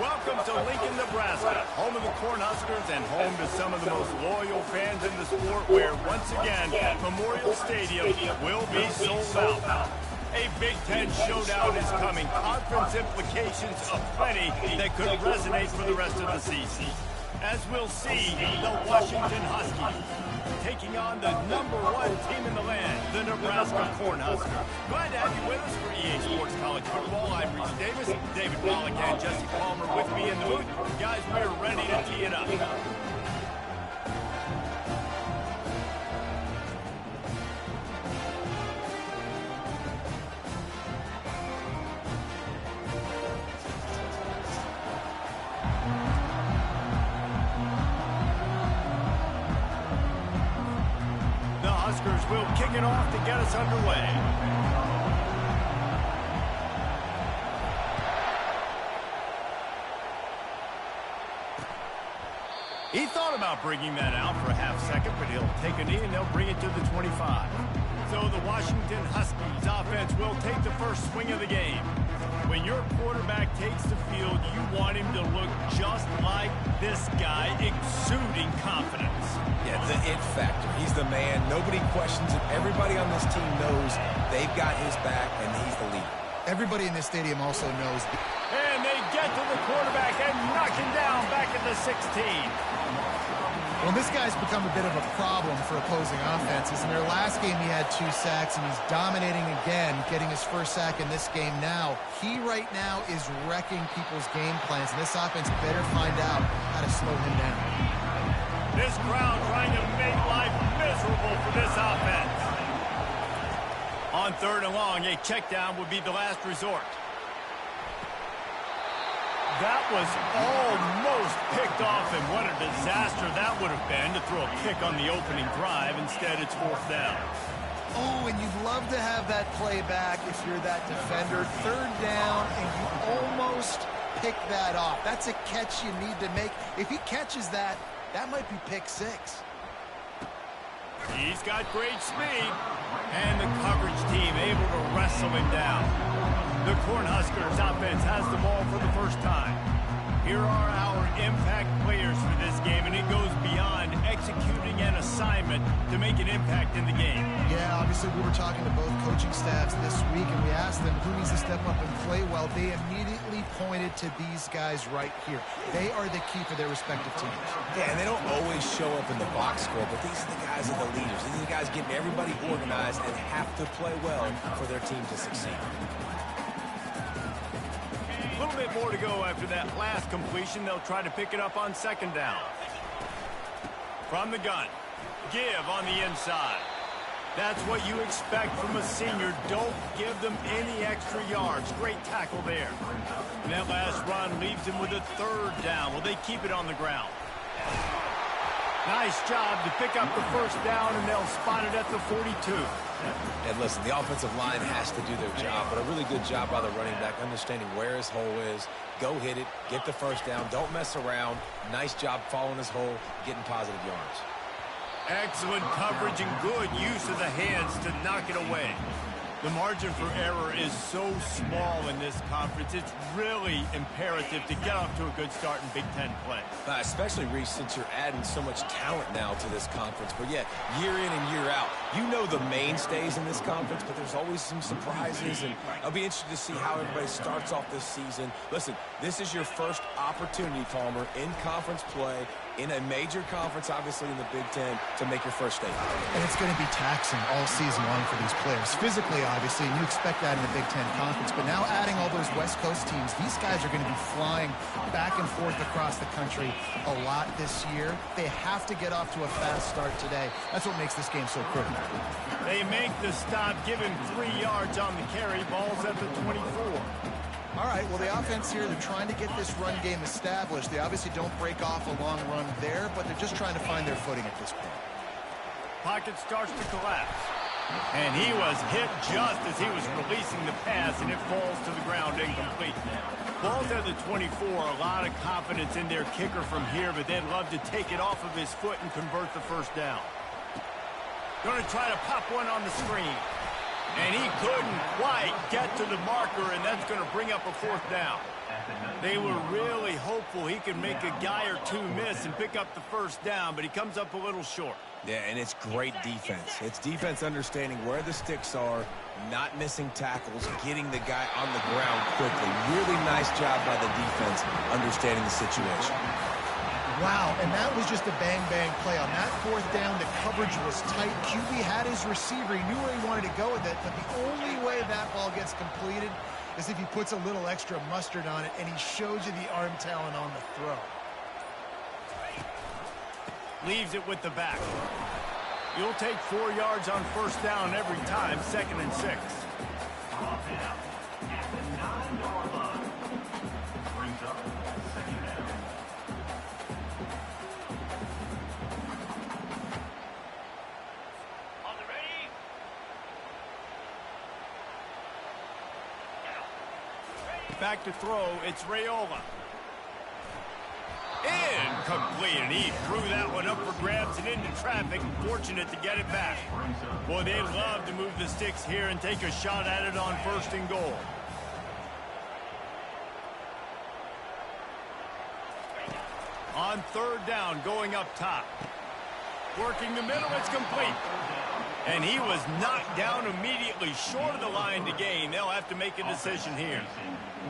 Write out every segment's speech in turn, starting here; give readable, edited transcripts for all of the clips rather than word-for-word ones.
Welcome to Lincoln, Nebraska, home of the Cornhuskers and home to some of the most loyal fans in the sport where, once again, Memorial Stadium will be sold out. A Big Ten showdown is coming. Conference implications aplenty that could resonate for the rest of the season. As we'll see, the Washington Huskies taking on the #1 team in the land, the Nebraska Cornhuskers. Glad to have you with us for EA Sports College Football. I'm Reese Davis, David Pollack and Jesse Palmer with me in the booth. Guys, we're ready to tee it up. Will kick it off to get us underway. He thought about bringing that out for a half second, but he'll take a knee and they'll bring it to the 25. So the Washington Huskies offense will take the first swing of the game. When your quarterback takes the field, you want him to look just like this guy, exuding confidence. Yeah, the it factor. He's the man. Nobody questions it. Everybody on this team knows they've got his back, and he's the leader. Everybody in this stadium also knows. And they get to the quarterback and knock him down back at the 16. Well, this guy's become a bit of a problem for opposing offenses. In their last game, he had 2 sacks, and he's dominating again, getting his first sack in this game now. He right now is wrecking people's game plans, and this offense better find out how to slow him down. This crowd trying to make life miserable for this offense. On 3rd and long, a check down would be the last resort. That was almost picked off, and what a disaster that would have been to throw a pick on the opening drive. Instead, it's 4th down. Oh, and you'd love to have that play back if you're that defender. 3rd down, and you almost pick that off. That's a catch you need to make. If he catches that, that might be pick 6. He's got great speed, and the coverage team able to wrestle him down. The Cornhuskers offense has the ball for the first time. Here are our impact players for this game, and it goes beyond executing an assignment to make an impact in the game. Yeah, obviously we were talking to both coaching staffs this week, and we asked them who needs to step up and play well. They immediately pointed to these guys right here. They are the key for their respective teams. Yeah, and they don't always show up in the box score, but these are the guys that are the leaders. These are the guys getting everybody organized and have to play well for their team to succeed. A little bit more to go after that last completion. They'll try to pick it up on 2nd down. From the gun. Give on the inside. That's what you expect from a senior. Don't give them any extra yards. Great tackle there. And that last run leaves him with a 3rd down. Will they keep it on the ground? Nice job to pick up the 1st down, and they'll spot it at the 42. And listen, the offensive line has to do their job, but a really good job by the running back, understanding where his hole is. Go hit it, get the 1st down, don't mess around. Nice job following his hole, getting positive yards. Excellent coverage and good use of the hands to knock it away. The margin for error is so small in this conference. It's really imperative to get off to a good start in Big Ten play. Especially, Reese, since you're adding so much talent now to this conference. But, yeah, year in and year out, you know the mainstays in this conference, but there's always some surprises. And I'll be interested to see how everybody starts off this season. Listen, this is your first opportunity, Palmer, in conference play, in a major conference, obviously in the Big Ten, to make your first statement. And it's going to be taxing all season long for these players. Physically, obviously, and you expect that in the Big Ten Conference. But now adding all those West Coast teams, these guys are going to be flying back and forth across the country a lot this year. They have to get off to a fast start today. That's what makes this game so critical. They make the stop, give him 3 yards on the carry. Ball's at the 24. All right, well, the offense here, they're trying to get this run game established. They obviously don't break off a long run there, but they're just trying to find their footing at this point. Pocket starts to collapse. And he was hit just as he was releasing the pass, and it falls to the ground incomplete. Ball's at the 24. A lot of confidence in their kicker from here, but they'd love to take it off of his foot and convert the 1st down. Going to try to pop one on the screen. And he couldn't quite get to the marker, and that's going to bring up a 4th down. They were really hopeful he could make a guy or two miss and pick up the first down, but he comes up a little short. Yeah, and it's great defense. It's defense understanding where the sticks are, not missing tackles, getting the guy on the ground quickly. Really nice job by the defense understanding the situation. Wow, and that was just a bang-bang play. On that fourth down, the coverage was tight. QB had his receiver. He knew where he wanted to go with it, but the only way that ball gets completed is if he puts a little extra mustard on it, and he shows you the arm talent on the throw. Leaves it with the back. You'll take 4 yards on first down every time, 2nd and 6. Back to throw, it's Raiola. Incomplete, and he threw that one up for grabs and into traffic. Fortunate to get it back. Boy, they'd love to move the sticks here and take a shot at it on 1st and goal. On 3rd down, going up top. Working the middle, it's complete. And he was knocked down immediately short of the line to gain. They'll have to make a decision here.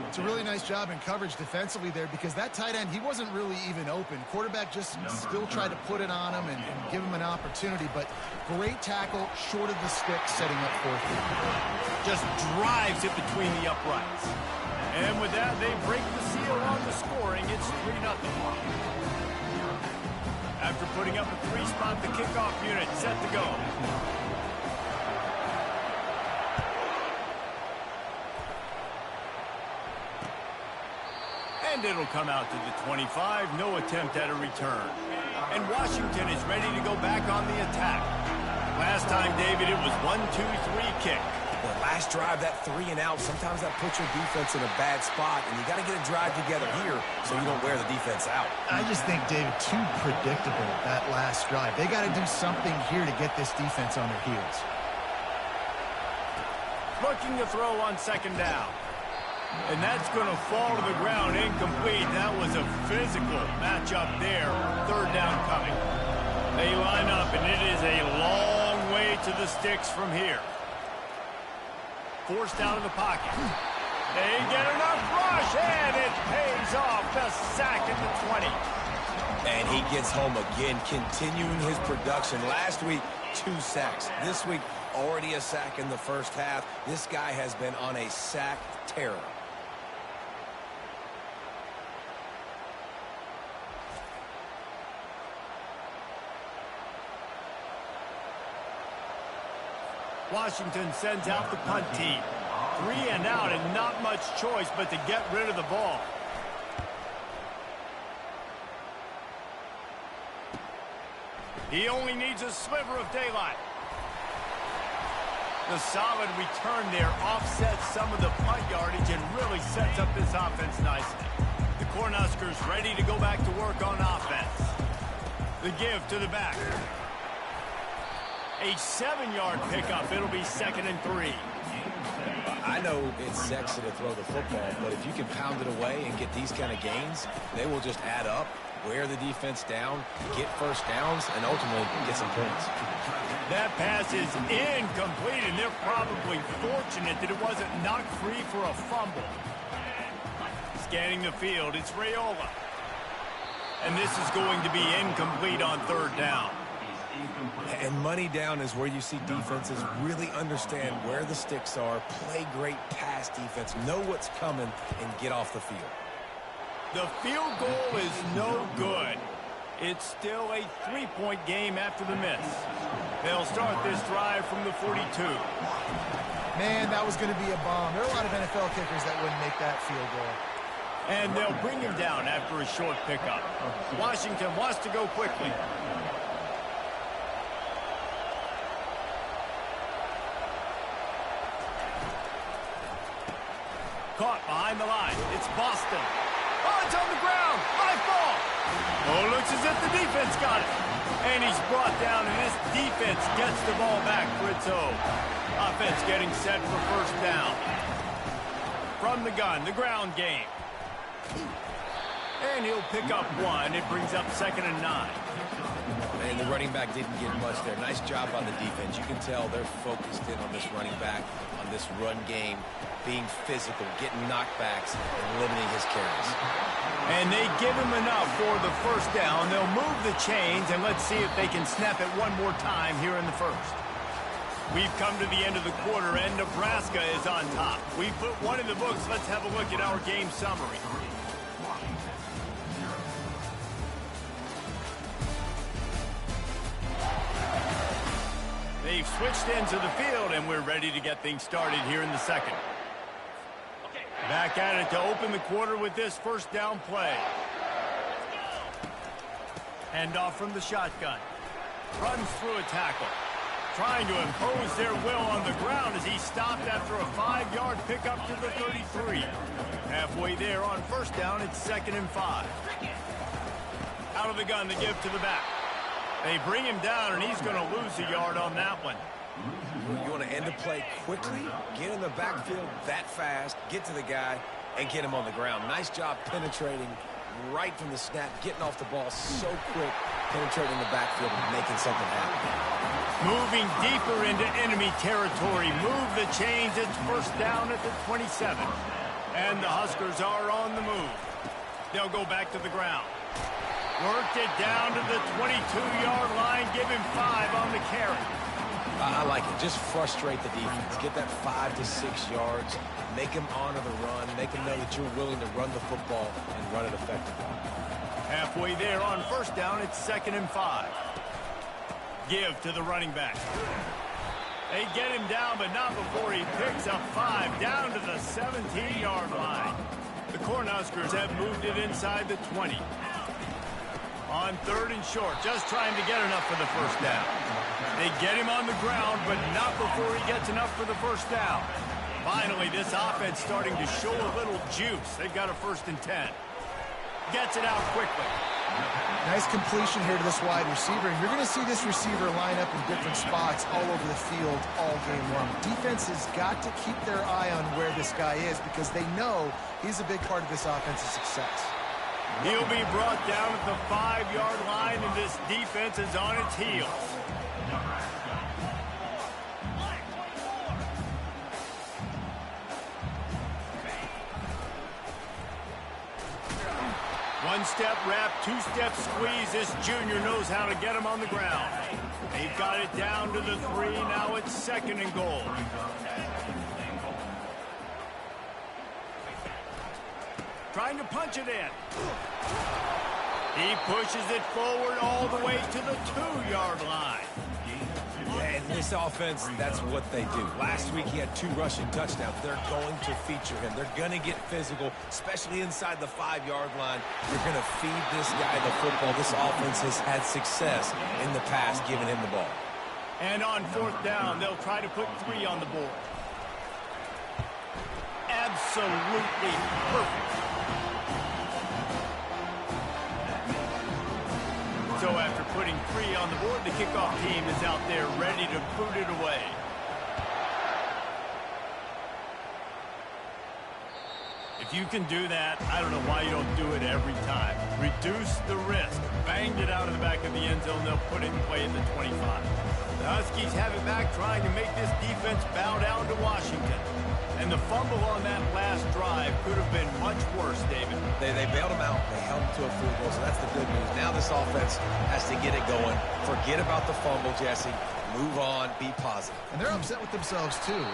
It's a really nice job in coverage defensively there, because that tight end, he wasn't really even open. Quarterback just still tried to put it on him and give him an opportunity, but great tackle short of the stick, setting up 4th down. Just drives it between the uprights. And with that, they break the seal on the scoring. It's 3-0. After putting up a 3-spot, the kickoff unit set to go. And it'll come out to the 25. No attempt at a return. And Washington is ready to go back on the attack. Last time, David, it was 1-2-3 kick. Well, last drive, that 3 and out, sometimes that puts your defense in a bad spot, and you got to get a drive together here so you don't wear the defense out. I just think, David, too predictable, that last drive. They got to do something here to get this defense on their heels. Looking to throw on 2nd down. And that's going to fall to the ground, incomplete. That was a physical matchup there. 3rd down coming. They line up, and it is a long way to the sticks from here. Forced out of the pocket. They get enough rush, and it pays off. The sack at the 20. And he gets home again, continuing his production. Last week, 2 sacks. This week, already a sack in the first half. This guy has been on a sack terror. Washington sends out the punt team. 3 and out, and not much choice but to get rid of the ball. He only needs a sliver of daylight. The solid return there offsets some of the punt yardage and really sets up this offense nicely. The Cornhuskers ready to go back to work on offense. The give to the back. A 7-yard pickup. It'll be 2nd and 3. I know it's sexy to throw the football, but if you can pound it away and get these kind of gains, they will just add up, wear the defense down, get first downs, and ultimately get some points. That pass is incomplete, and they're probably fortunate that it wasn't knocked free for a fumble. Scanning the field, it's Raiola. And this is going to be incomplete on 3rd down. And money down is where you see defenses really understand where the sticks are, play great pass defense, know what's coming, and get off the field. The field goal is no good. It's still a 3-point game after the miss. They'll start this drive from the 42. Man, that was going to be a bomb. There are a lot of NFL kickers that wouldn't make that field goal. And they'll bring him down after a short pickup. Washington wants to go quickly. Caught behind the line. It's Boston. Oh, it's on the ground. High ball. Oh, looks as if the defense got it. And he's brought down, and this defense gets the ball back for its own. Offense getting set for first down. From the gun, the ground game. And he'll pick up 1. It brings up 2nd and 9. And the running back didn't get much there. Nice job on the defense. You can tell they're focused in on this running back, on this run game, being physical, getting knockbacks, and limiting his carries. And they give him enough for the first down. They'll move the chains, and let's see if they can snap it one more time here in the first. We've come to the end of the quarter, and Nebraska is on top. We put 1 in the books. Let's have a look at our game summary. They've switched into the field, and we're ready to get things started here in the second. Back at it to open the quarter with this first down play. Hand off from the shotgun. Runs through a tackle. Trying to impose their will on the ground as he stopped after a 5-yard pickup to the 33. Halfway there on first down, it's 2nd and 5. Out of the gun to give to the back. They bring him down, and he's going to lose a yard on that one. You want to end the play quickly, get in the backfield that fast, get to the guy, and get him on the ground. Nice job penetrating right from the snap, getting off the ball so quick, penetrating the backfield and making something happen. Moving deeper into enemy territory. Move the chains. It's first down at the 27. And the Huskers are on the move. They'll go back to the ground. Worked it down to the 22-yard line. Give him 5 on the carry. I like it. Just frustrate the defense. Get that 5 to 6 yards. Make them honor the run. Make them know that you're willing to run the football and run it effectively. Halfway there on first down, it's 2nd and 5. Give to the running back. They get him down, but not before he picks up 5 down to the 17-yard line. The Cornhuskers have moved it inside the 20. On 3rd and short, just trying to get enough for the first down. They get him on the ground, but not before he gets enough for the first down. Finally, this offense starting to show a little juice. They've got a 1st and 10. Gets it out quickly. Nice completion here to this wide receiver. And you're going to see this receiver line up in different spots all over the field all game long. Defense has got to keep their eye on where this guy is because they know he's a big part of this offense's success. He'll be brought down at the 5-yard line, and this defense is on its heels. One-step wrap, two-step squeeze. This junior knows how to get him on the ground. They've got it down to the 3. Now it's 2nd and goal. Trying to punch it in. He pushes it forward all the way to the 2-yard line. And this offense, that's what they do. Last week he had 2 rushing touchdowns. They're going to feature him. They're going to get physical, especially inside the 5-yard line. You're going to feed this guy the football. This offense has had success in the past giving him the ball. And on 4th down, they'll try to put 3 on the board. Absolutely perfect. So after putting 3 on the board, the kickoff team is out there ready to boot it away. If you can do that, I don't know why you don't do it every time. Reduce the risk. Banged it out of the back of the end zone. They'll put it in play at the 25. The Huskies have it back, trying to make this defense bow down to Washington. And the fumble on that last drive could have been much worse, David. They bailed him out. They held him to a field goal, so that's the good news. Now this offense has to get it going. Forget about the fumble, Jesse. Move on. Be positive. And they're upset with themselves, too.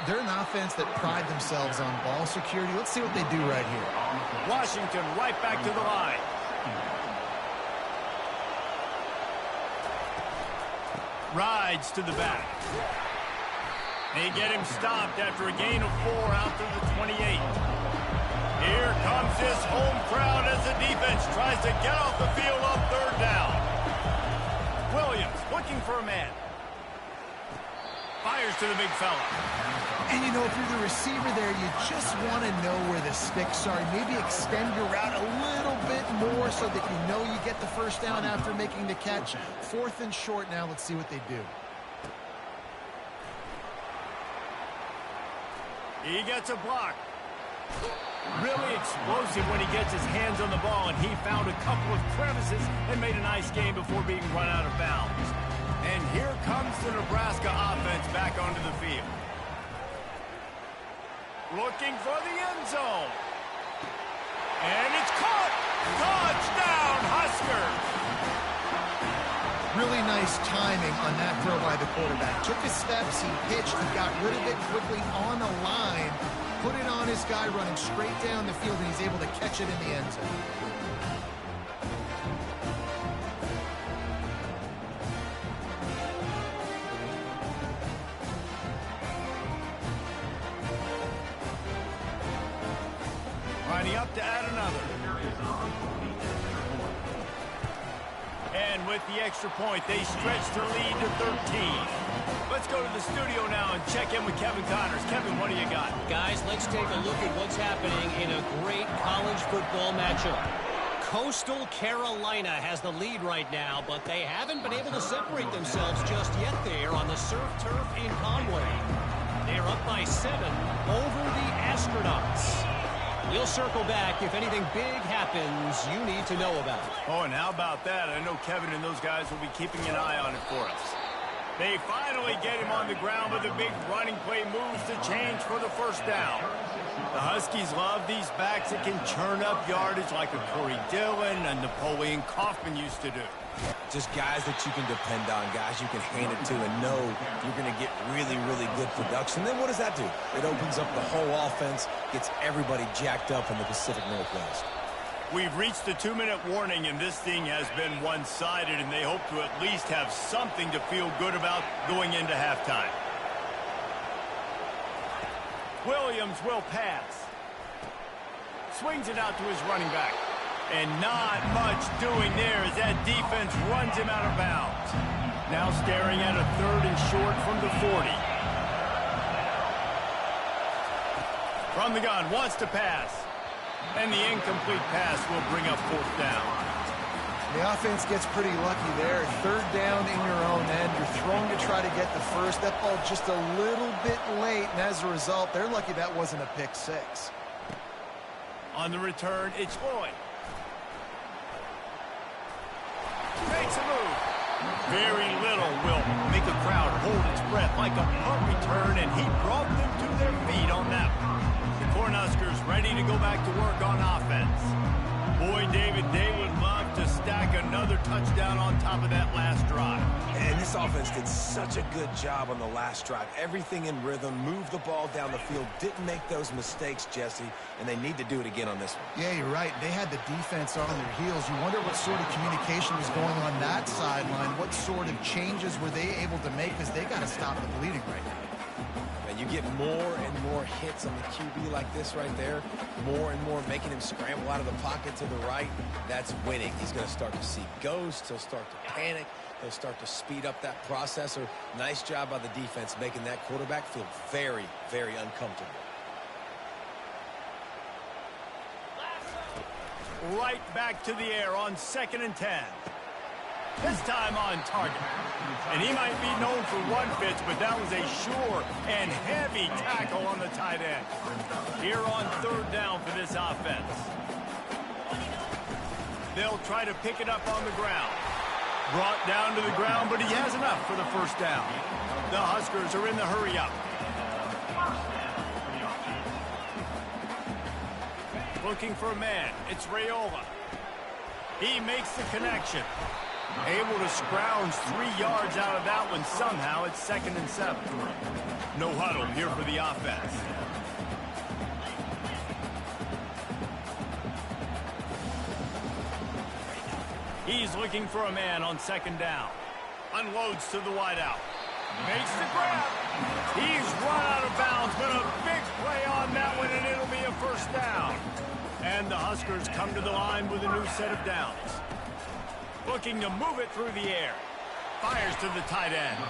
They're an offense that pride themselves on ball security. Let's see what they do right here. Washington right back to the line. Rides to the back. They get him stopped after a gain of 4 out to the 28. Here comes this home crowd as the defense tries to get off the field on 3rd down. Williams looking for a man. Fires to the big fella. And, you know, if you're the receiver there, you just want to know where the sticks are. Maybe extend your route a little bit more so that you know you get the first down after making the catch. 4th and short now. Let's see what they do. He gets a block. Really explosive when he gets his hands on the ball, and he found a couple of crevices and made a nice game before being run out of bounds. And here comes the Nebraska offense back onto the field. Looking for the end zone. And it's caught! Touchdown, Huskers! Really nice timing on that throw by the quarterback. Took his steps, he pitched, he got rid of it quickly on the line, put it on his guy running straight down the field, and he's able to catch it in the end zone. Lining up to add another. And with the extra point, they stretch their lead to 13. Let's go to the studio now and check in with Kevin Connors. Kevin, what do you got? Guys, let's take a look at what's happening in a great college football matchup. Coastal Carolina has the lead right now, but they haven't been able to separate themselves just yet there on the surf turf in Conway. They're up by 7 over the Astronauts. We'll circle back if anything big happens you need to know about. Oh, and how about that? I know Kevin and those guys will be keeping an eye on it for us. They finally get him on the ground, but the big running play moves to change for the first down. The Huskies love these backs that can churn up yardage like a Corey Dillon and Napoleon Kaufman used to do. Just guys that you can depend on, guys you can hand it to and know you're going to get really, really good production. Then what does that do? It opens up the whole offense, gets everybody jacked up in the Pacific Northwest. We've reached the 2-minute warning, and this thing has been one-sided, and they hope to at least have something to feel good about going into halftime. Williams will pass. Swings it out to his running back. And not much doing there as that defense runs him out of bounds. Now staring at a 3rd and short from the 40. From the gun, wants to pass. And the incomplete pass will bring up 4th down. The offense gets pretty lucky there. 3rd down in your own end. You're throwing to try to get the first. That ball just a little bit late, and as a result, they're lucky that wasn't a pick 6. On the return, it's Lloyd. Makes a move. Very little will make a crowd hold its breath like a punt return, and he brought them to their feet on that one. The Cornhuskers ready to go back to work on offense. Boy, David, they would love to stack another touchdown on top of that last drive. And this offense did such a good job on the last drive. Everything in rhythm, moved the ball down the field, didn't make those mistakes, Jesse, and they need to do it again on this one. Yeah, you're right. They had the defense on their heels. You wonder what sort of communication was going on that sideline. What sort of changes were they able to make, because they got to stop the bleeding right now. And you get more and more hits on the QB like this right there, more and more making him scramble out of the pocket to the right. That's winning. He's going to start to see ghosts. He'll start to panic. He'll start to speed up that process. Nice job by the defense making that quarterback feel very, very uncomfortable. Right back to the air on 2nd and 10. This time on target. And he might be known for one pitch, but that was a sure and heavy tackle on the tight end. Here on 3rd down for this offense. They'll try to pick it up on the ground. Brought down to the ground, but he has enough for the 1st down. The Huskers are in the hurry up. Looking for a man. It's Raiola. He makes the connection. Able to scrounge 3 yards out of that one somehow. It's 2nd and 7. No huddle here for the offense. He's looking for a man on 2nd down. Unloads to the wideout. Makes the grab. He's run out of bounds, but a big play on that one, and it'll be a 1st down. And the Huskers come to the line with a new set of downs. Looking to move it through the air. Fires to the tight end.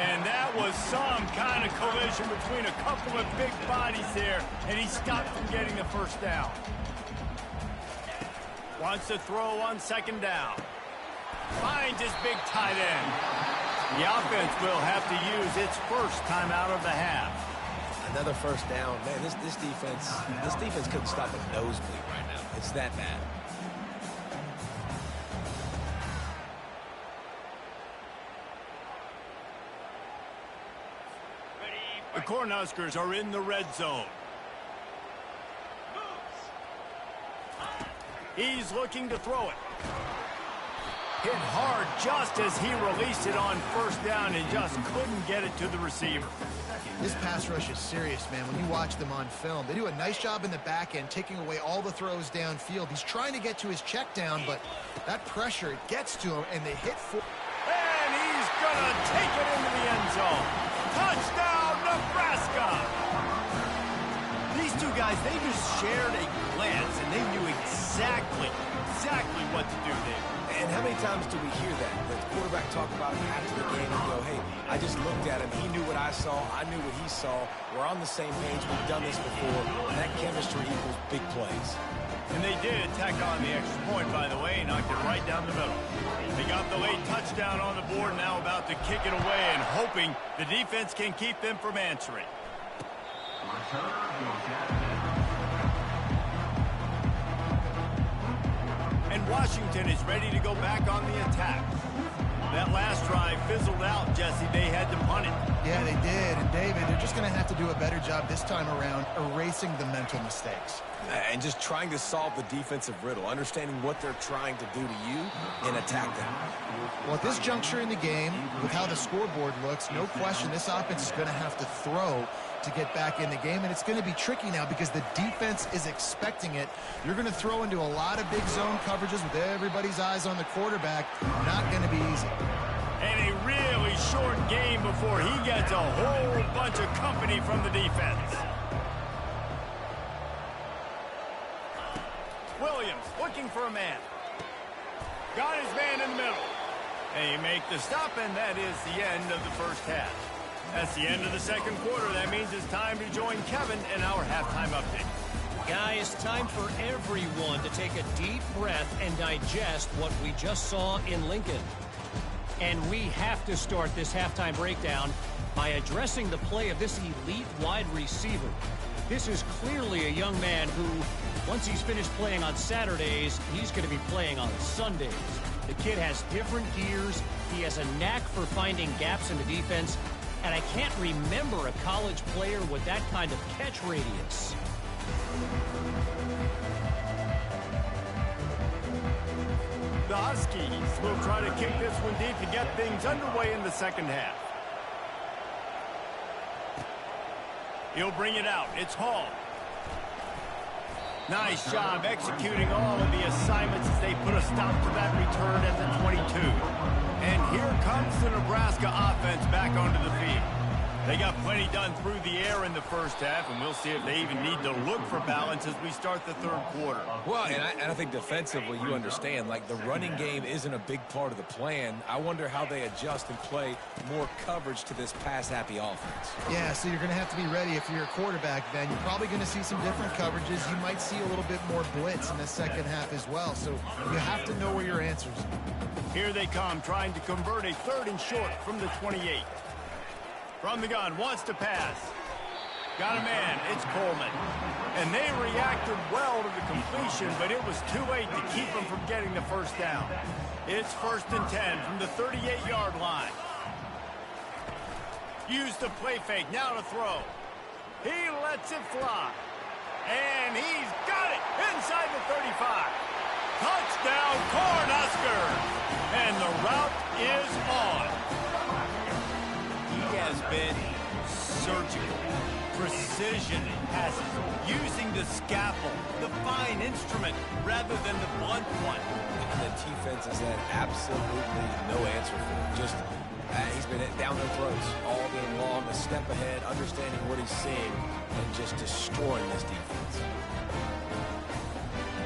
And that was some kind of collision between a couple of big bodies there, and he stopped from getting the 1st down. Wants to throw on 2nd down. Finds his big tight end. The offense will have to use its 1st timeout of the half. Another first down. Man, this defense couldn't stop a nosebleed right now. It's that bad. The Cornhuskers are in the red zone. He's looking to throw it. Hit hard just as he released it on first down and just couldn't get it to the receiver. This pass rush is serious, man. When you watch them on film, they do a nice job in the back end, taking away all the throws downfield. He's trying to get to his check down, but that pressure gets to him, and they hit for... And he's going to take it into the end zone. Touchdown, Nebraska! These two guys, they just shared a glance, and they knew exactly what to do there. And how many times do we hear that? The quarterback talk about it after the game and go, hey, I just looked at him. He knew what I saw. I knew what he saw. We're on the same page. We've done this before. And that chemistry equals big plays. And they did tack on the extra point, by the way, knocked it right down the middle. They got the late touchdown on the board, now about to kick it away and hoping the defense can keep them from answering. And Washington is ready to go back on the attack. That last drive fizzled out, Jesse. They had to punt it. Yeah, they did. And, David, they're just going to have to do a better job this time around erasing the mental mistakes. And just trying to solve the defensive riddle, understanding what they're trying to do to you and attack them. Well, at this juncture in the game, with how the scoreboard looks, no question this offense is going to have to throw to get back in the game, and it's going to be tricky now because the defense is expecting it. You're going to throw into a lot of big zone coverages with everybody's eyes on the quarterback. Not going to be easy. And a really short game before he gets a whole bunch of company from the defense. Williams looking for a man. Got his man in the middle. They make the stop, and that is the end of the first half. That's the end of the second quarter. That means it's time to join Kevin in our halftime update. Guys, time for everyone to take a deep breath and digest what we just saw in Lincoln. And we have to start this halftime breakdown by addressing the play of this elite wide receiver. This is clearly a young man who, once he's finished playing on Saturdays, he's going to be playing on Sundays. The kid has different gears. He has a knack for finding gaps in the defense. And I can't remember a college player with that kind of catch radius. The Huskies will try to kick this one deep to get things underway in the second half. He'll bring it out. It's Hall. Nice job executing all of the assignments as they put a stop to that return at the 22. And here comes the Nebraska offense back onto the field. They got plenty done through the air in the first half, and we'll see if they even need to look for balance as we start the third quarter. Well, and I think defensively, you understand, like the running game isn't a big part of the plan. I wonder how they adjust and play more coverage to this pass-happy offense. Yeah, so you're going to have to be ready if you're a quarterback then. You're probably going to see some different coverages. You might see a little bit more blitz in the second half as well, so you have to know where your answers are. Here they come, trying to convert a third and short from the 28. From the gun, wants to pass. Got a man, it's Coleman. And they reacted well to the completion, but it was too late to keep them from getting the first down. It's 1st and 10 from the 38-yard line. Use the play fake, now to throw. He lets it fly. And he's got it inside the 35. Touchdown, Cornhuskers! And the route is on. Has been surgical, precision passes, using the scalpel, the fine instrument, rather than the blunt one. And the defense has had absolutely no answer for him. Just, he's been down their throats all game long, a step ahead, understanding what he's seeing, and just destroying this defense.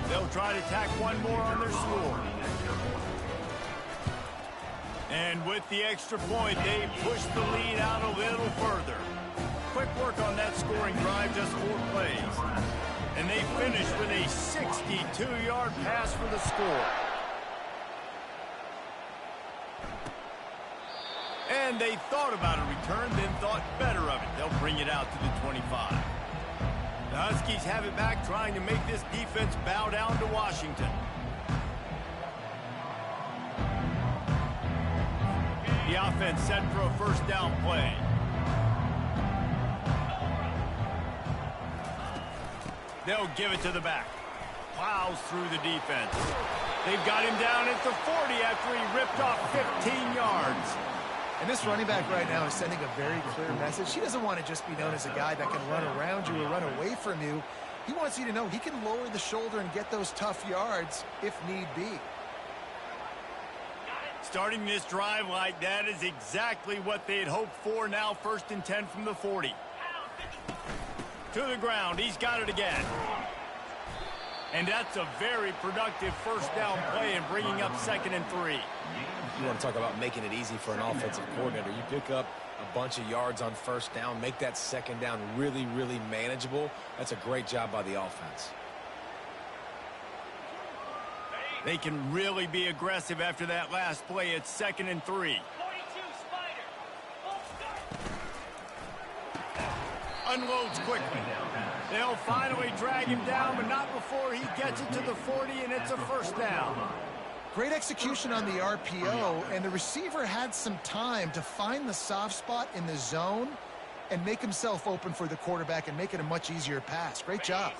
They'll try to tack one more on their score. And with the extra point, they push the lead out a little further. Quick work on that scoring drive, just 4 plays. And they finish with a 62-yard pass for the score. And And they thought about a return, then thought better of it. They'll bring it out to the 25. The Huskies have it back, trying to make this defense bow down to Washington. The offense set for a first down play. They'll give it to the back. Plows through the defense. They've got him down at the 40 after he ripped off 15 yards. And this running back right now is sending a very clear message. He doesn't want to just be known as a guy that can run around you or run away from you. He wants you to know he can lower the shoulder and get those tough yards if need be. Starting this drive like that is exactly what they had hoped for. Now 1st and 10 from the 40. To the ground. He's got it again. And that's a very productive first down play and bringing up 2nd and 3. You want to talk about making it easy for an offensive coordinator. You pick up a bunch of yards on first down, make that 2nd down really, really manageable. That's a great job by the offense. They can really be aggressive after that last play. It's 2nd and 3. Unloads quickly. They'll finally drag him down, but not before he gets it to the 40, and it's a first down. Great execution on the RPO, and the receiver had some time to find the soft spot in the zone and make himself open for the quarterback and make it a much easier pass. Great job.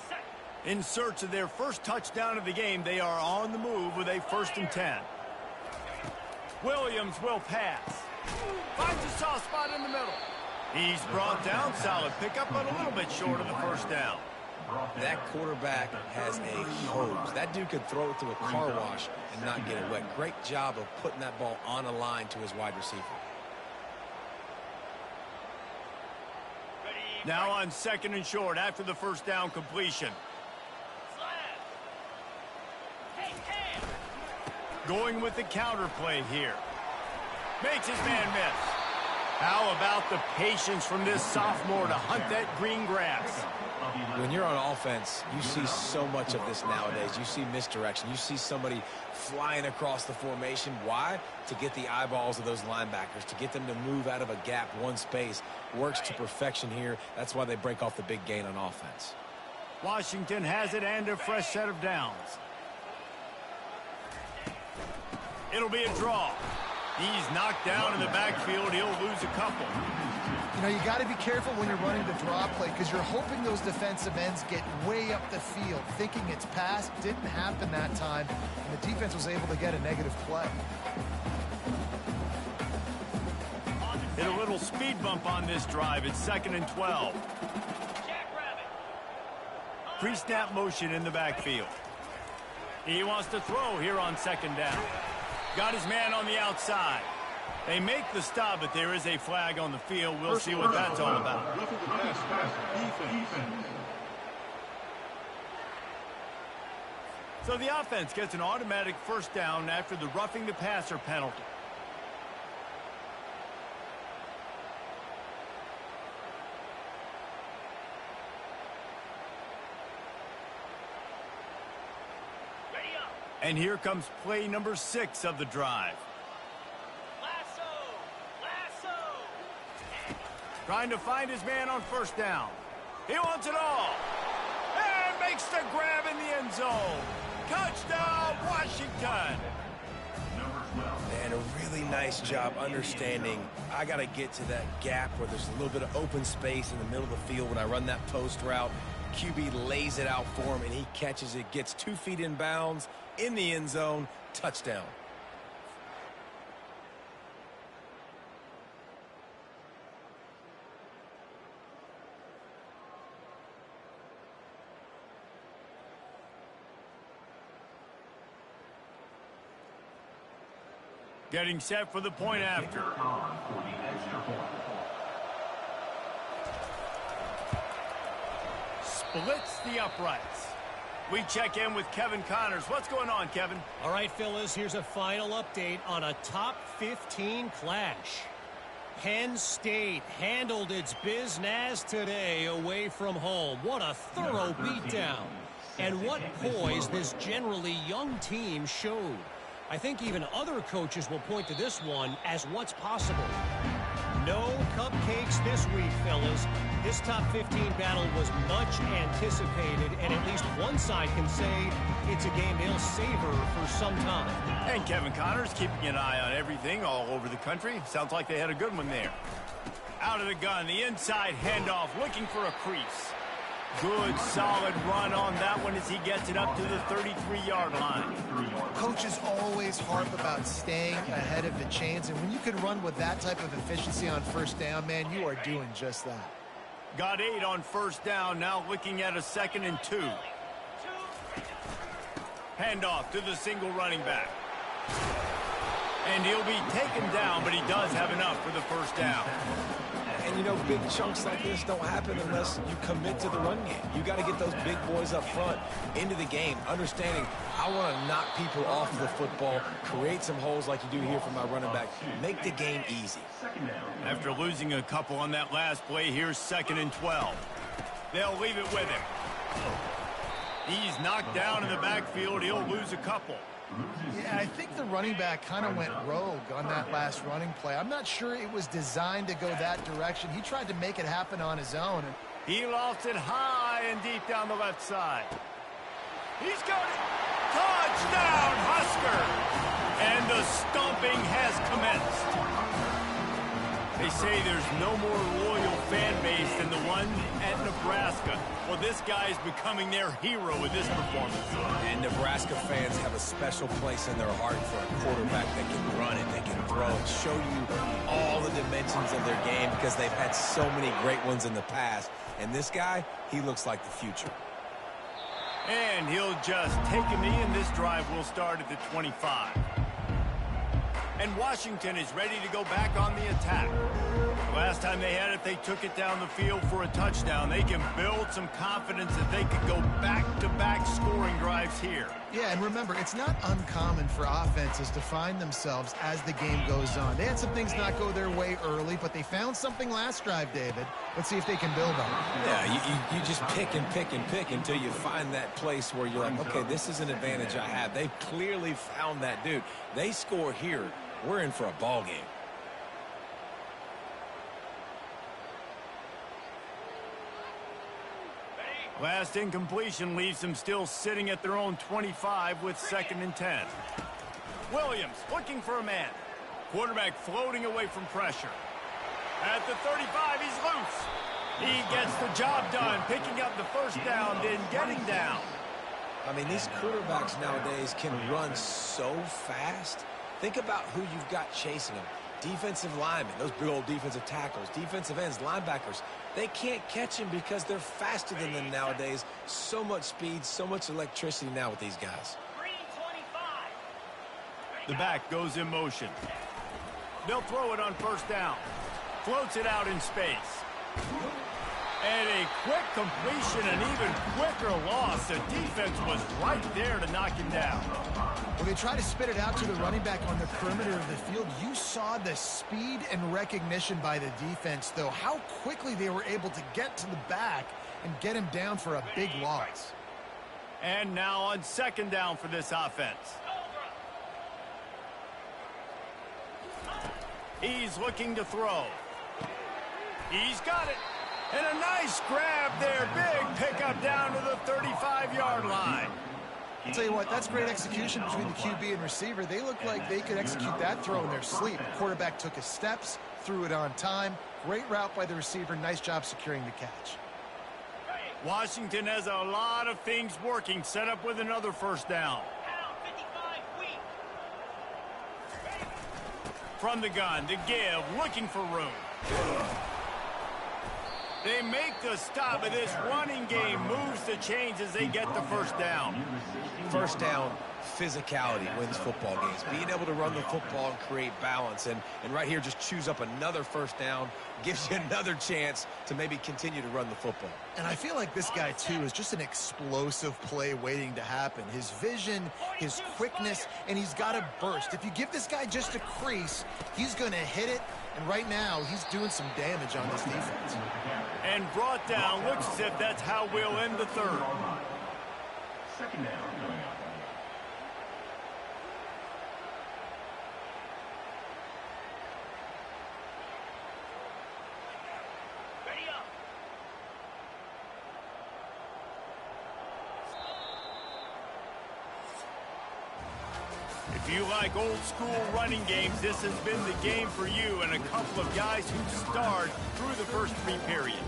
In search of their first touchdown of the game, they are on the move with a 1st and 10. Williams will pass. Finds a soft spot in the middle. He's brought down. Solid pickup, but a little bit short of the first down. That quarterback has a hose. That dude could throw it through a car wash and not get it wet. Great job of putting that ball on a line to his wide receiver. Now on 2nd and short after the first down completion. Going with the counter play here. Makes his man miss. How about the patience from this sophomore to hunt that green grass? When you're on offense, you see so much of this nowadays. You see misdirection. You see somebody flying across the formation. Why? To get the eyeballs of those linebackers, to get them to move out of a gap, one space. Works to perfection here. That's why they break off the big gain on offense. Washington has it and a fresh set of downs. It'll be a draw. He's knocked down in the backfield. He'll lose a couple. You know, you got to be careful when you're running the draw play because you're hoping those defensive ends get way up the field, thinking it's passed. Didn't happen that time, and the defense was able to get a negative play. Hit a little speed bump on this drive. It's 2nd and 12. Pre-snap motion in the backfield. He wants to throw here on 2nd down. Got his man on the outside. They make the stop, but there is a flag on the field. We'll see what that's all about. So the offense gets an automatic first down after the roughing the passer penalty. And here comes play number 6 of the drive. Trying to find his man on first down. He wants it all. And makes the grab in the end zone. Touchdown, Washington. And a really nice job understanding I got to get to that gap where there's a little bit of open space in the middle of the field when I run that post route. QB lays it out for him, and he catches it, gets 2 feet in bounds, in the end zone, touchdown. Getting set for the point after. Splits the uprights. We check in with Kevin Connors. What's going on, Kevin? All right, fellas, here's a final update on a top 15 clash. Penn State handled its business today away from home. What a thorough beatdown. And what poise this generally young team showed. I think even other coaches will point to this one as what's possible. No cupcakes this week, fellas. This top 15 battle was much anticipated, and at least one side can say it's a game they'll savor for some time. And Kevin Connors keeping an eye on everything all over the country. Sounds like they had a good one there. Out of the gun, the inside handoff, looking for a crease. Good, solid run on that one as he gets it up to the 33-yard line. Coaches always harp about staying ahead of the chains, and when you can run with that type of efficiency on first down, man, you are doing just that. Got 8 on first down, now looking at a 2nd and 2. Handoff to the single running back. And he'll be taken down, but he does have enough for the first down. And, you know, big chunks like this don't happen unless you commit to the run game. You got to get those big boys up front into the game, understanding I want to knock people off the football, create some holes like you do here for my running back, make the game easy. After losing a couple on that last play, here's 2nd and 12. They'll leave it with him. He's knocked down in the backfield. He'll lose a couple. Yeah, I think the running back kind of went rogue on that last running play. I'm not sure it was designed to go that direction. He tried to make it happen on his own. He lost it high and deep down the left side. He's got it. Touchdown, Huskers! And the stomping has commenced. They say there's no more loyal fan base than the one at Nebraska. Well, this guy is becoming their hero with this performance. And Nebraska fans have a special place in their heart for a quarterback that can run it, that can throw it, show you all the dimensions of their game because they've had so many great ones in the past. And this guy, he looks like the future. And he'll just take a knee, and this drive will start at the 25. And Washington is ready to go back on the attack. Last time they had it, they took it down the field for a touchdown. They can build some confidence that they could go back-to-back scoring drives here. Yeah, and remember, it's not uncommon for offenses to find themselves as the game goes on. They had some things not go their way early, but they found something last drive, David. Let's see if they can build on it. Yeah, you just pick and pick and pick until you find that place where you're like, okay, this is an advantage I have. They clearly found that dude. They score here. We're in for a ball game. Last incompletion leaves them still sitting at their own 25 with 2nd and 10. Williams looking for a man. Quarterback floating away from pressure. At the 35, he's loose. He gets the job done, picking up the first down, then getting down. I mean, these quarterbacks nowadays can run so fast. Think about who you've got chasing them. Defensive linemen, those big old defensive tackles, defensive ends, linebackers. They can't catch him because they're faster than them nowadays. So much speed, so much electricity now with these guys. The back goes in motion. They'll throw it on first down. Floats it out in space. And a quick completion, an even quicker loss. The defense was right there to knock him down. When they try to spit it out to the running back on the perimeter of the field, you saw the speed and recognition by the defense, though, how quickly they were able to get to the back and get him down for a big loss. And now on 2nd down for this offense. He's looking to throw. He's got it. And a nice grab there. Big pickup down to the 35-yard line. I'll tell you what, that's great execution between the QB and receiver. They look like they could execute that throw in their sleep. The quarterback took his steps, threw it on time. Great route by the receiver. Nice job securing the catch. Washington has a lot of things working. Set up with another first down. From the gun, the give, looking for room. They make the stop, but this running game moves the chains as they get the first down. First down, physicality wins football games. Being able to run the football and create balance. And right here, just choose up another first down, gives you another chance to maybe continue to run the football. And I feel like this guy, too, is just an explosive play waiting to happen. His vision, his quickness, and he's got a burst. If you give this guy just a crease, he's going to hit it. And right now, he's doing some damage on this defense. And brought down. Looks as if that's how we'll end the third. 2nd down. If you like old-school running games, this has been the game for you and a couple of guys who starred through the first 3 periods.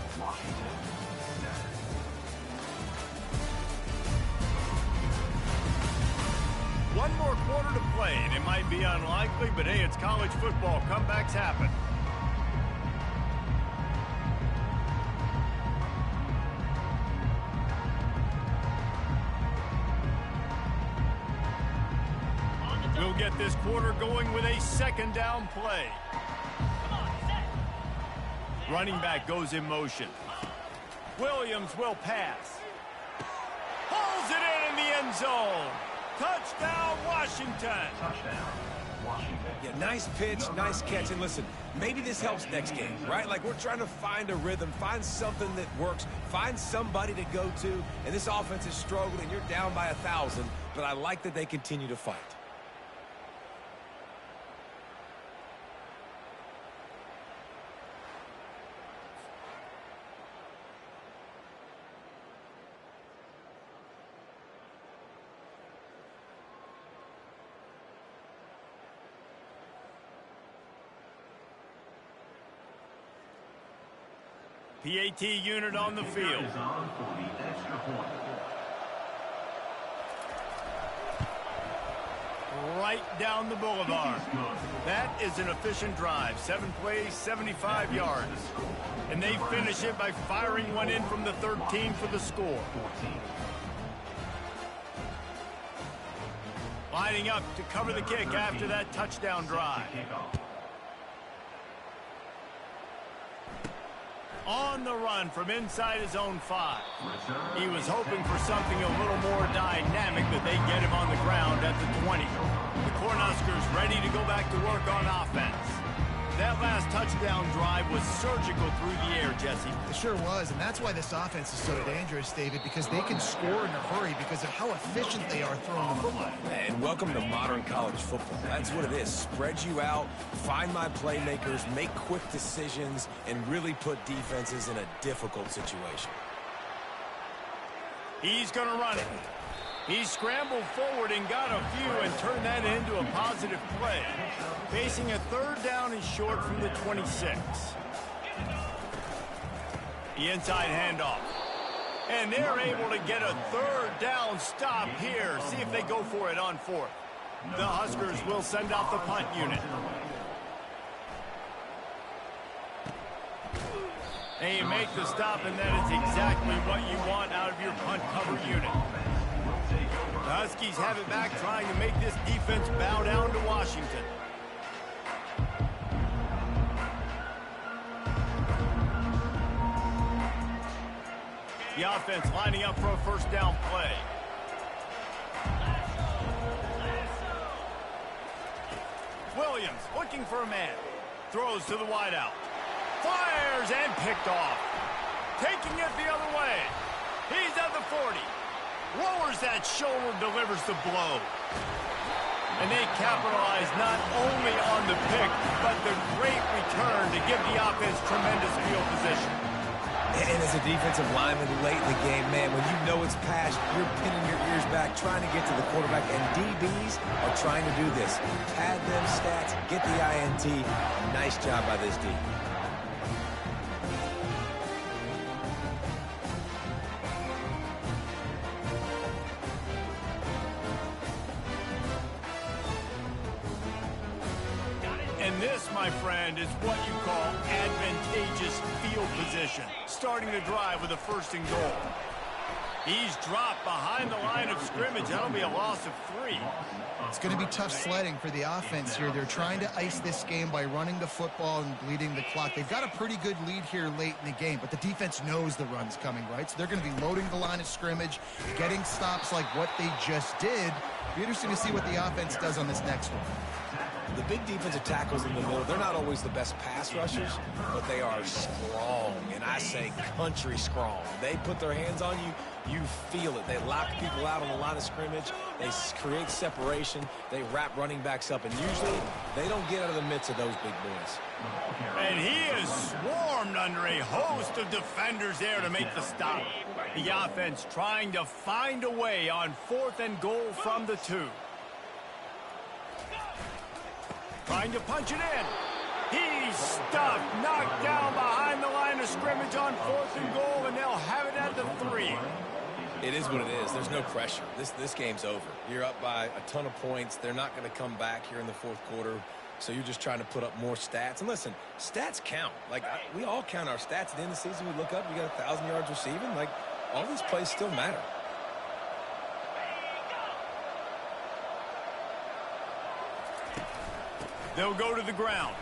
One more quarter to play, and it might be unlikely, but hey, it's college football. Comebacks happen. We'll get this quarter going with a second down play. Running back goes in motion. Williams will pass. Pulls it in the end zone. Touchdown, Washington. Touchdown, Washington. Yeah, nice pitch, nice catch. And listen, maybe this helps next game, right? Like we're trying to find a rhythm, find something that works, find somebody to go to. And this offense is struggling. You're down by 1,000, but I like that they continue to fight. PAT unit on the field. Is on for the extra point. Right down the boulevard. That is an efficient drive. 7 plays, 75 yards. And they finish it by firing one in from the 13 for the score. Lining up to cover the kick after that touchdown drive. On the run from inside his own 5. He was hoping for something a little more dynamic, but they get him on the ground at the 20. The Cornhuskers ready to go back to work on offense. That last touchdown drive was surgical through the air, Jesse. It sure was, and that's why this offense is so dangerous, David, because they can score in a hurry because of how efficient they are throwing the football. And welcome to modern college football. That's what it is. Spread you out, find my playmakers, make quick decisions, and really put defenses in a difficult situation. He's going to run it. He scrambled forward and got a few and turned that into a positive play. Facing a 3rd down and short from the 26. The inside handoff. And they're able to get a 3rd down stop here. See if they go for it on 4th. The Huskers will send out the punt unit. And you make the stop, and that is exactly what you want out of your punt cover unit. The Huskies have it back, trying to make this defense bow down to Washington. The offense lining up for a 1st down play. Williams looking for a man. Throws to the wideout. Fires and picked off. Taking it the other way. He's at the 40. Lowers that shoulder, delivers the blow. And they capitalize not only on the pick, but the great return to give the offense tremendous field position. And as a defensive lineman late in the game, man, when you know it's passed, you're pinning your ears back, trying to get to the quarterback, and DBs are trying to do this. Pad them stats, get the INT. Nice job by this D. And this, my friend, is what you call advantageous field position. Starting the drive with a 1st and goal. He's dropped behind the line of scrimmage. That'll be a loss of 3. It's going to be tough sledding for the offense here. They're trying to ice this game by running the football and bleeding the clock. They've got a pretty good lead here late in the game, but the defense knows the run's coming, right? So they're going to be loading the line of scrimmage, getting stops like what they just did. Be interesting to see what the offense does on this next one. The big defensive tackles in the middle, they're not always the best pass rushers, but they are strong, and I say country strong. They put their hands on you, you feel it. They lock people out on the line of scrimmage. They create separation. They wrap running backs up, and usually they don't get out of the midst of those big boys. And he is swarmed under a host of defenders there to make the stop. The offense trying to find a way on 4th and goal from the 2. Trying to punch it in. He's stuffed, knocked down behind the line of scrimmage on 4th and goal, and they'll have it at the 3. It is what it is. There's no pressure. This game's over. You're up by a ton of points. They're not going to come back here in the 4th quarter, so you're just trying to put up more stats. And listen, stats count. Like, we all count our stats. At the end of the season, we look up, we got 1,000 yards receiving. Like, all these plays still matter. They'll go to the ground.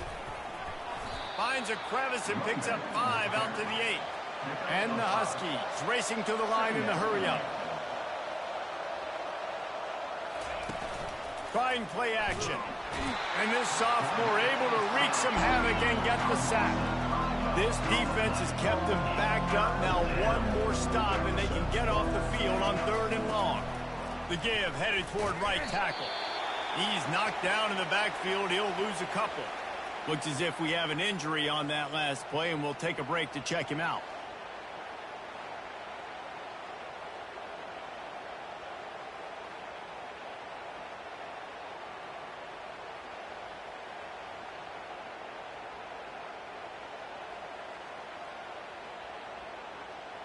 Finds a crevice and picks up 5 out to the 8. And the Huskies racing to the line in the hurry-up. Trying play action. And this sophomore able to wreak some havoc and get the sack. This defense has kept them backed up. Now one more stop and they can get off the field on 3rd and long. The give headed toward right tackle. He's knocked down in the backfield. He'll lose a couple. Looks as if we have an injury on that last play, and we'll take a break to check him out.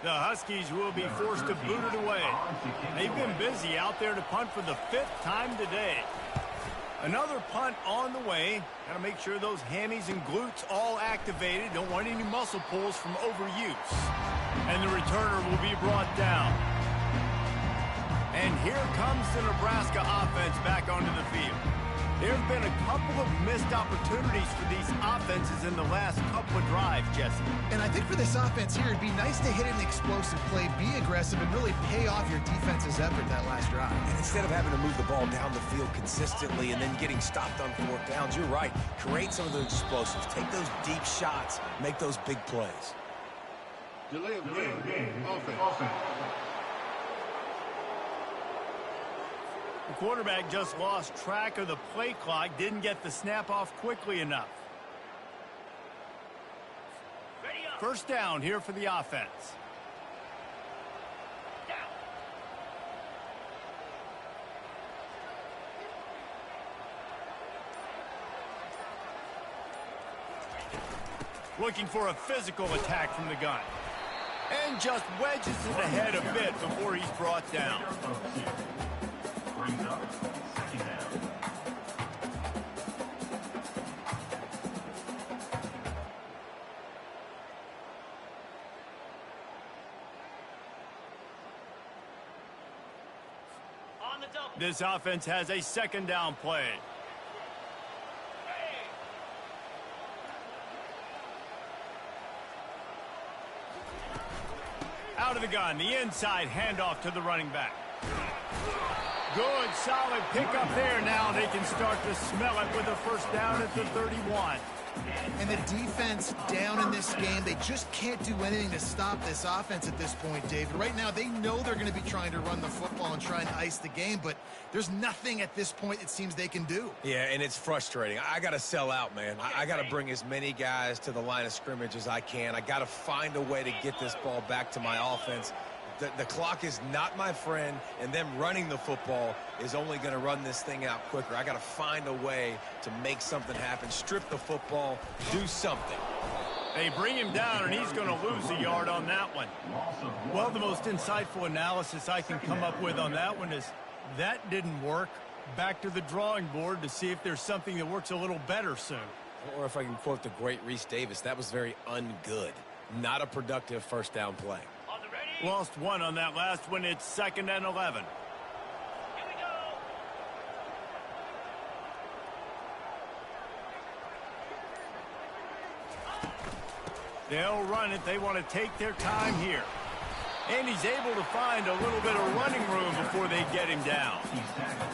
The Huskies will be forced to boot it away. They've been busy out there to punt for the 5th time today. Another punt on the way. Got to make sure those hammies and glutes all activated. Don't want any muscle pulls from overuse. And the returner will be brought down. And here comes the Nebraska offense back onto the field. There have been a couple of missed opportunities for these offenses in the last couple of drives, Jesse. And I think for this offense here, it'd be nice to hit an explosive play, be aggressive, and really pay off your defense's effort that last drive. And instead of having to move the ball down the field consistently and then getting stopped on 4th downs, you're right. Create some of those explosives. Take those deep shots. Make those big plays. Delay of game. Offense. The quarterback just lost track of the play clock, didn't get the snap off quickly enough. First down here for the offense. Looking for a physical attack from the gun. And just wedges it ahead a bit before he's brought down. Brings up 2nd down. This offense has a 2nd down play. Out of the gun, the inside handoff to the running back. Good, solid pickup there. Now they can start to smell it with a first down at the 31. And the defense down in this game, they just can't do anything to stop this offense at this point, David. Right now, they know they're going to be trying to run the football and try and ice the game, but there's nothing at this point it seems they can do. Yeah, and it's frustrating. I got to sell out, man. I got to bring as many guys to the line of scrimmage as I can. I got to find a way to get this ball back to my offense. The clock is not my friend, and them running the football is only going to run this thing out quicker. I got to find a way to make something happen, strip the football, do something. They bring him down, and he's going to lose a yard on that one. Well, the most insightful analysis I can come up with on that one is that didn't work. Back to the drawing board to see if there's something that works a little better soon. Or if I can quote the great Reese Davis, that was very ungood. Not a productive first down play. Lost one on that last one. It's 2nd and 11. Here we go. They'll run it. They want to take their time here. And he's able to find a little bit of running room before they get him down.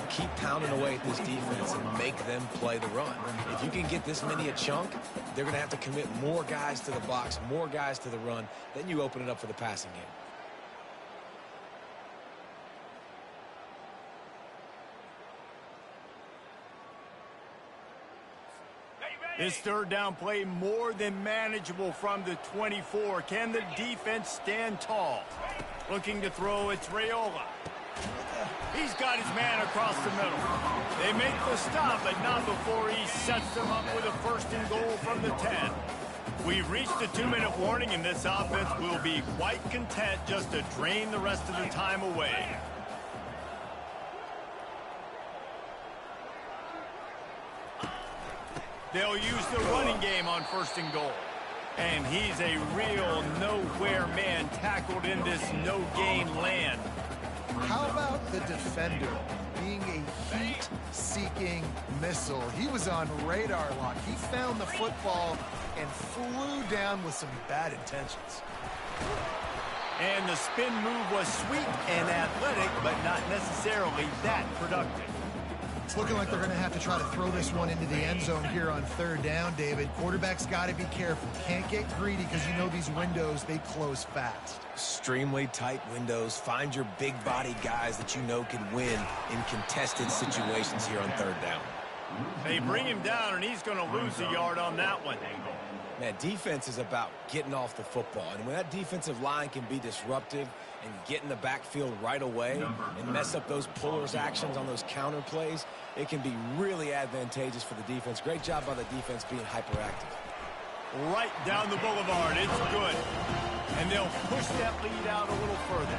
Keep pounding away at this defense and make them play the run. If you can get this many a chunk, they're going to have to commit more guys to the box, more guys to the run. Then you open it up for the passing game. This third down play more than manageable from the 24. Can the defense stand tall? Looking to throw, it's Raiola. He's got his man across the middle. They make the stop, but not before he sets them up with a first and goal from the 10. We've reached a 2-minute warning, and this offense will be quite content just to drain the rest of the time away. They'll use the running game on first and goal. And he's a real nowhere man tackled in this no-gain land. How about the defender being a heat-seeking missile? He was on radar lock. He found the football and flew down with some bad intentions. And the spin move was sweet and athletic, but not necessarily that productive. It's looking like they're going to have to try to throw this one into the end zone here on third down, David. Quarterback's got to be careful. Can't get greedy because you know these windows, they close fast. Extremely tight windows. Find your big body guys that you know can win in contested situations here on third down. They bring him down, and he's going to lose a yard on that one. Man, defense is about getting off the football. And when that defensive line can be disruptive and get in the backfield right away and mess up those pullers actions on those counter plays, it can be really advantageous for the defense. Great job by the defense being hyperactive. Right down the boulevard. It's good. And they'll push that lead out a little further.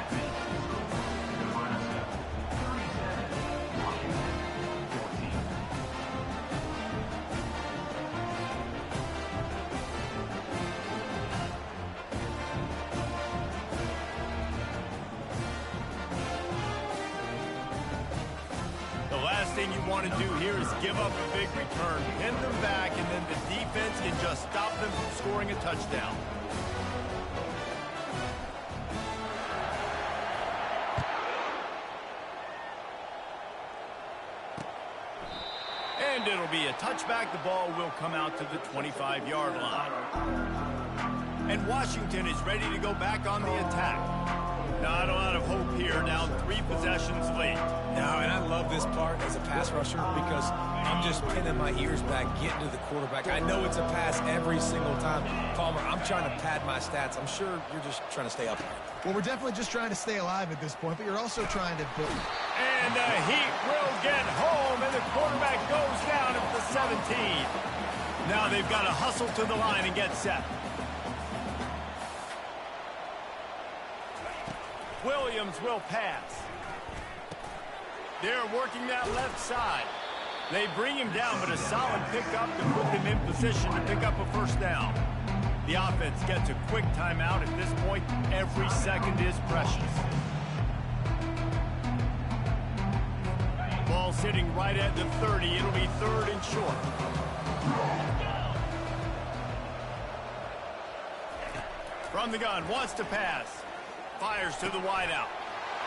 Thing you want to do here is give up a big return, pin them back, and then the defense can just stop them from scoring a touchdown. And it'll be a touchback. The ball will come out to the 25-yard line. And Washington is ready to go back on the attack. Not a lot of hope here, down 3 possessions late. No, and I love this part as a pass rusher because I'm just pinning my ears back, getting to the quarterback. I know it's a pass every single time. Palmer, I'm trying to pad my stats. I'm sure you're just trying to stay up here. Well, we're definitely just trying to stay alive at this point, but you're also trying to build. And the Heat will get home, and the quarterback goes down at the 17. Now they've got to hustle to the line and get set. Williams will pass. They're working that left side. They bring him down, but a solid pickup to put them in position to pick up a first down. The offense gets a quick timeout. At this point, every second is precious. Ball sitting right at the 30. It'll be third and short. From the gun, wants to pass. Fires to the wideout.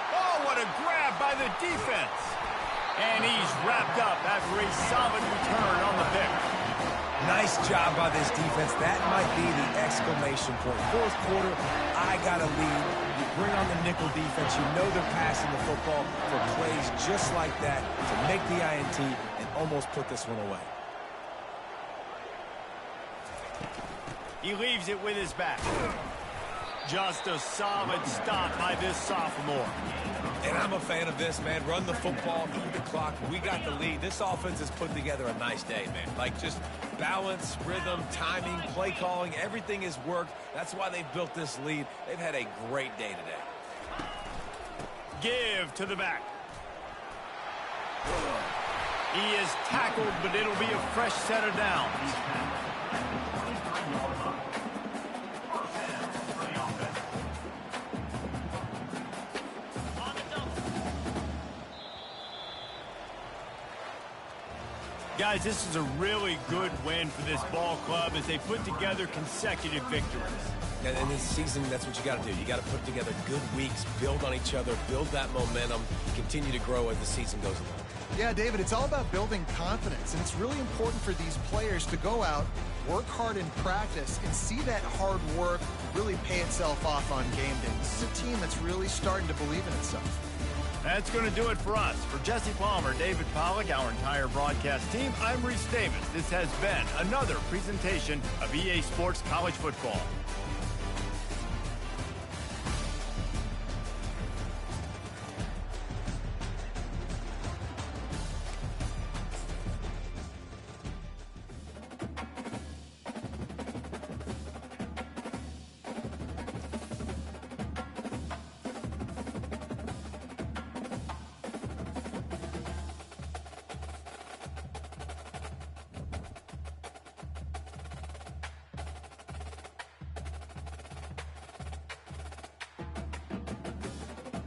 Oh, what a grab by the defense. And he's wrapped up after a solid return on the pick. Nice job by this defense. That might be the exclamation point. Fourth quarter, I got a lead. You bring on the nickel defense. You know they're passing the football for plays just like that to make the INT and almost put this one away. He leaves it with his back. Just a solid stop by this sophomore. And I'm a fan of this, man. Run the football, keep the clock. We got the lead. This offense has put together a nice day, man. Like just balance, rhythm, timing, play calling, everything has worked. That's why they've built this lead. They've had a great day today. Give to the back. He is tackled, but it'll be a fresh set of downs. Guys, this is a really good win for this ball club as they put together consecutive victories. And in this season, that's what you got to do. You got to put together good weeks, build on each other, build that momentum, continue to grow as the season goes along. Yeah, David, it's all about building confidence, and it's really important for these players to go out, work hard in practice, and see that hard work really pay itself off on game day. This is a team that's really starting to believe in itself. That's going to do it for us. For Jesse Palmer, David Pollack, our entire broadcast team, I'm Reese Davis. This has been another presentation of EA Sports College Football.